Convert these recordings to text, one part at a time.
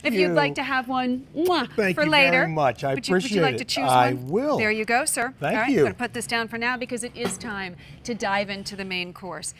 if you'd like to have one Thank for you later. very much. I appreciate it. Would you like to choose one? I will. There you go, sir. Thank All right, you. I'm going to put this down for now because it is time to dive into the main course.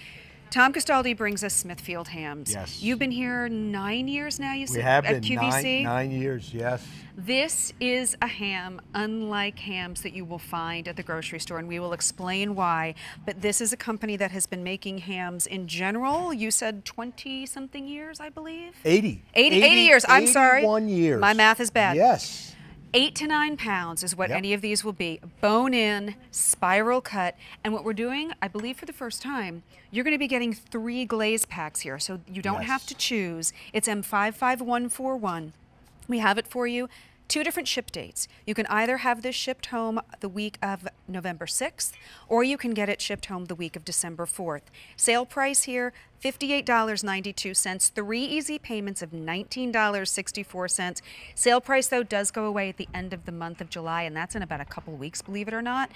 Tom Castaldi brings us Smithfield hams. Yes. You've been here 9 years now, you said, We have at been QVC? nine years, yes. This is a ham unlike hams that you will find at the grocery store, and we will explain why. But this is a company that has been making hams in general. You said 20-something years, I believe? 80. 80 years. I'm sorry. 81 years. My math is bad. Yes. 8 to 9 pounds is what any of these will be. Bone in, spiral cut, and what we're doing, I believe for the first time, you're going to be getting 3 glaze packs here, so you don't have to choose. It's M55141. We have it for you. 2 different ship dates. You can either have this shipped home the week of November 6th, or you can get it shipped home the week of December 4th. Sale price here, $58.92, 3 easy payments of $19.64. Sale price, though, does go away at the end of the month of July, and that's in about a couple weeks, believe it or not.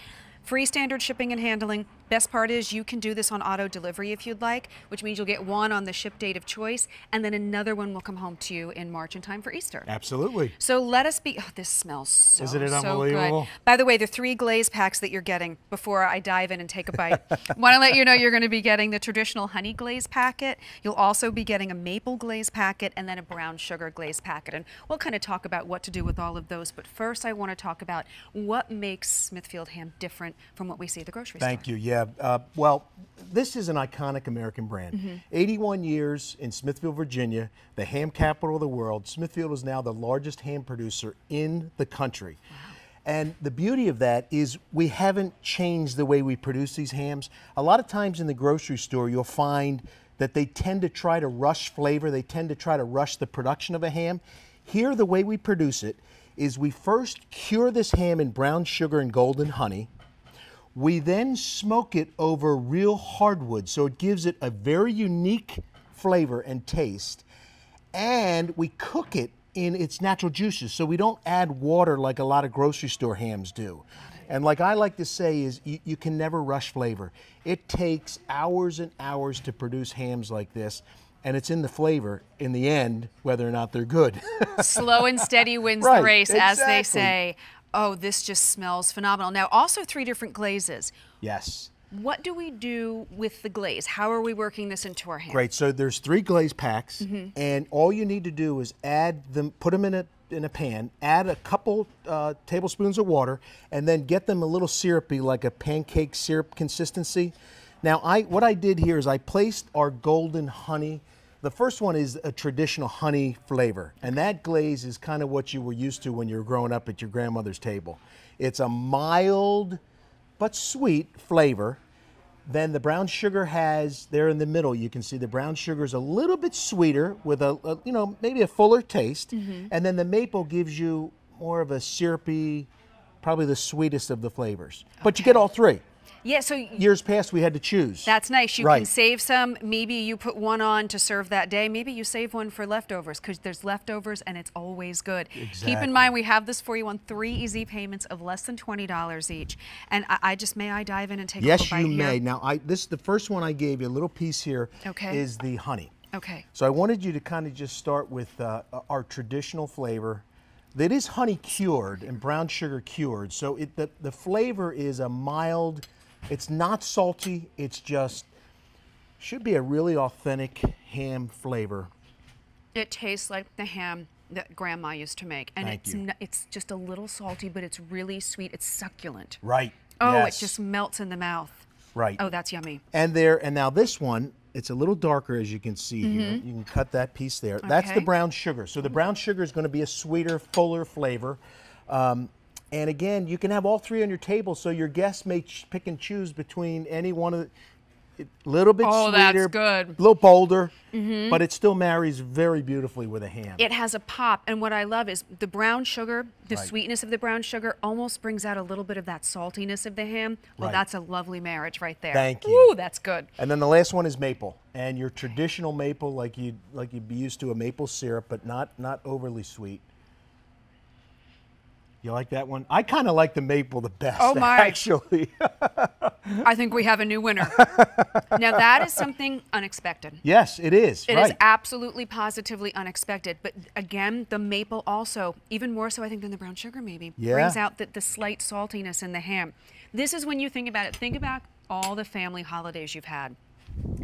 Free standard shipping and handling. Best part is you can do this on auto delivery if you'd like, which means you'll get one on the ship date of choice, and then another one will come home to you in March in time for Easter. Absolutely. So let us be, oh, this smells Isn't it so unbelievable? good. By the way, the 3 glaze packs that you're getting, before I dive in and take a bite, want to let you know you're going to be getting the traditional honey glaze packet. You'll also be getting a maple glaze packet and then a brown sugar glaze packet. And we'll kind of talk about what to do with all of those. But first, I want to talk about what makes Smithfield ham different from what we see at the grocery store. Thank you. Yeah. Well, this is an iconic American brand. 81 years in Smithfield, Virginia, the ham capital of the world. Smithfield is now the largest ham producer in the country. Wow. And the beauty of that is we haven't changed the way we produce these hams. A lot of times in the grocery store, you'll find that they tend to try to rush flavor. They tend to try to rush the production of a ham. Here, the way we produce it is we first cure this ham in brown sugar and golden honey. We then smoke it over real hardwood, so it gives it a very unique flavor and taste. And we cook it in its natural juices, so we don't add water like a lot of grocery store hams do. And like I like to say is you can never rush flavor. It takes hours and hours to produce hams like this, and it's in the flavor in the end, whether or not they're good. Slow and steady wins the race, as they say. Oh, this just smells phenomenal. Now, also 3 different glazes. Yes. What do we do with the glaze? How are we working this into our ham? Great. So there's 3 glaze packs, and all you need to do is add them, put them in a pan, add a couple tablespoons of water, and then get them a little syrupy, like a pancake syrup consistency. Now, what I did here is I placed our golden honey. The first one is a traditional honey flavor, and that glaze is kind of what you were used to when you were growing up at your grandmother's table. It's a mild but sweet flavor. Then the brown sugar has, there in the middle, you can see the brown sugar is a little bit sweeter with a you know, maybe a fuller taste. And then the maple gives you more of a syrupy, probably the sweetest of the flavors. But you get all 3. Yeah, so years past we had to choose. That's nice. You can save some. Maybe you put one on to serve that day. Maybe you save one for leftovers because there's leftovers and it's always good. Exactly. Keep in mind we have this for you on 3 easy payments of less than $20 each. And may I dive in and take a little bite here? Yes, you may. Now, the first one I gave you, a little piece here, is the honey. Okay. So I wanted you to kind of just start with our traditional flavor. That is honey cured and brown sugar cured. So the flavor is a mild. It's not salty, it's just, should be a really authentic ham flavor. It tastes like the ham that Grandma used to make. And it's just a little salty, but it's really sweet. It's succulent. Right. Oh, it just melts in the mouth. Right. Oh, that's yummy. And now this one, it's a little darker as you can see here. You can cut that piece there. Okay. That's the brown sugar. So the brown sugar is going to be a sweeter, fuller flavor. And again, you can have all 3 on your table, so your guests may pick and choose between any one of the, a little bit sweeter, that's good. A little bolder, but it still marries very beautifully with a ham. It has a pop, and what I love is the brown sugar, the sweetness of the brown sugar almost brings out a little bit of that saltiness of the ham. Well, that's a lovely marriage right there. Thank you. Ooh, that's good. And then the last one is maple, and your traditional maple, like you'd be used to a maple syrup, but not overly sweet. You like that one? I kind of like the maple the best, oh my. actually. I think we have a new winner. Now that is something unexpected. Yes, it is. It is absolutely positively unexpected. But again, the maple also, even more so I think than the brown sugar maybe, brings out the slight saltiness in the ham. This is when you think about it. Think about all the family holidays you've had.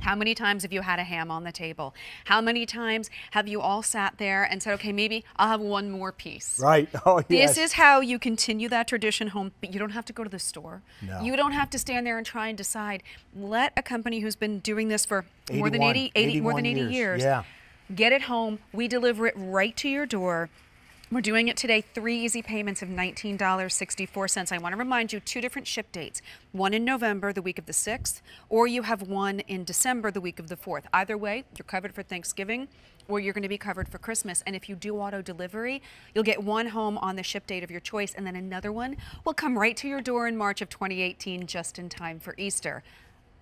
How many times have you had a ham on the table? How many times have you all sat there and said, okay, maybe I'll have one more piece? Right. Oh, yes. This is how you continue that tradition home, but you don't have to go to the store. No. You don't have to stand there and try and decide. Let a company who's been doing this for more than 80 years get it home. We deliver it right to your door. We're doing it today, 3 easy payments of $19.64. I want to remind you, 2 different ship dates. One in November, the week of the 6th, or you have one in December, the week of the 4th. Either way, you're covered for Thanksgiving, or you're going to be covered for Christmas. And if you do auto delivery, you'll get one home on the ship date of your choice, and then another one will come right to your door in March of 2018, just in time for Easter.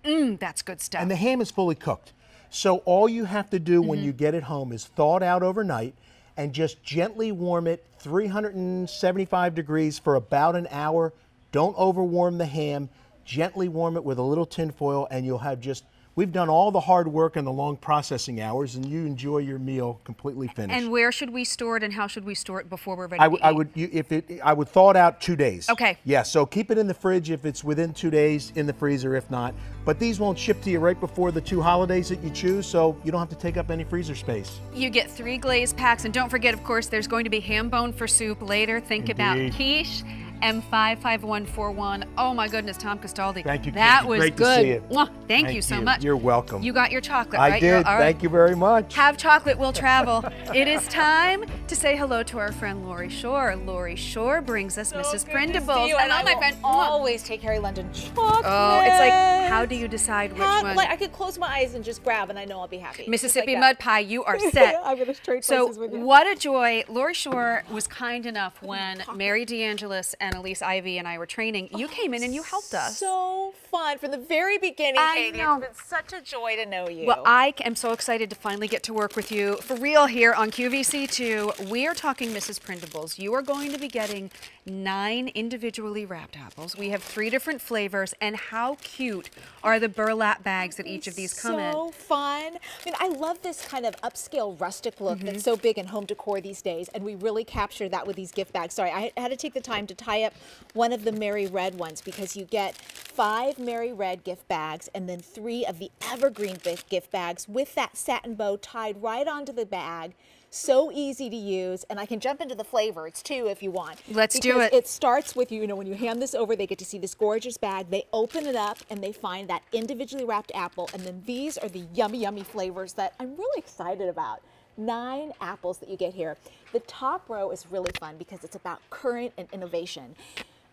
That's good stuff. And the ham is fully cooked. So all you have to do when you get it home is thaw it out overnight, and just gently warm it 375 degrees for about an hour. Don't overwarm the ham. Gently warm it with a little tin foil, and you'll have just, we've done all the hard work and the long processing hours, and you enjoy your meal completely finished. And where should we store it, and how should we store it before we're ready to eat? I would thaw it out 2 days. Okay. Yeah, so keep it in the fridge if it's within 2 days, in the freezer if not. But these won't ship to you right before the 2 holidays that you choose, so you don't have to take up any freezer space. You get 3 Glaze packs, and don't forget, of course, there's going to be ham bone for soup later. Think about quiche. M55141. Oh my goodness, Tom Castaldi. Thank you. That was great good. To see it. Thank you so much. You're welcome. You got your chocolate, right? I did. Thank you very much. Have chocolate, will travel. It is time to say hello to our friend Lori Shore. Lori Shore brings us Mrs. Prindables. And I will always take Harry London chocolate. Oh, it's like, how do you decide which one? Like I could close my eyes and just grab, and I know I'll be happy. Mississippi Mud Pie, you are set. I'm gonna trade places with you. What a joy. Lori Shore was kind enough when Mary DeAngelis and Elise Ivy and I were training. You came in and you helped us. So fun from the very beginning, Katie. Know. It's been such a joy to know you. Well, I am so excited to finally get to work with you for real here on QVC2. We are talking Mrs. Prindables. You are going to be getting 9 individually wrapped apples. We have 3 different flavors, and how cute are the burlap bags that each of these come in. So fun. I mean, I love this kind of upscale rustic look that's so big in home decor these days, and we really captured that with these gift bags. Sorry, I had to take the time to tie up one of the Mary Red ones, because you get 5 Mary Red gift bags and then 3 of the evergreen gift bags with that satin bow tied right onto the bag. So easy to use, and I can jump into the flavors too if you want. Let's do it. It starts with, you know, when you hand this over, they get to see this gorgeous bag. They open it up and they find that individually wrapped apple, and then these are the yummy, yummy flavors that I'm really excited about. 9 apples that you get here. The top row is really fun because it's about current and innovation.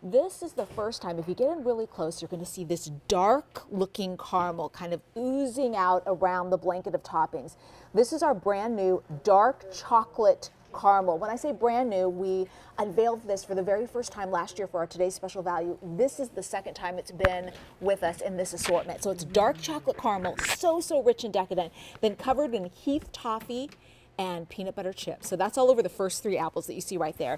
This is the first time, if you get in really close, you're going to see this dark looking caramel kind of oozing out around the blanket of toppings. This is our brand new dark chocolate caramel. When I say brand new, we unveiled this for the very first time last year for our Today's Special Value. This is the second time it's been with us in this assortment. So it's dark chocolate caramel, so rich and decadent, then covered in Heath toffee and peanut butter chips. So that's all over the first 3 apples that you see right there.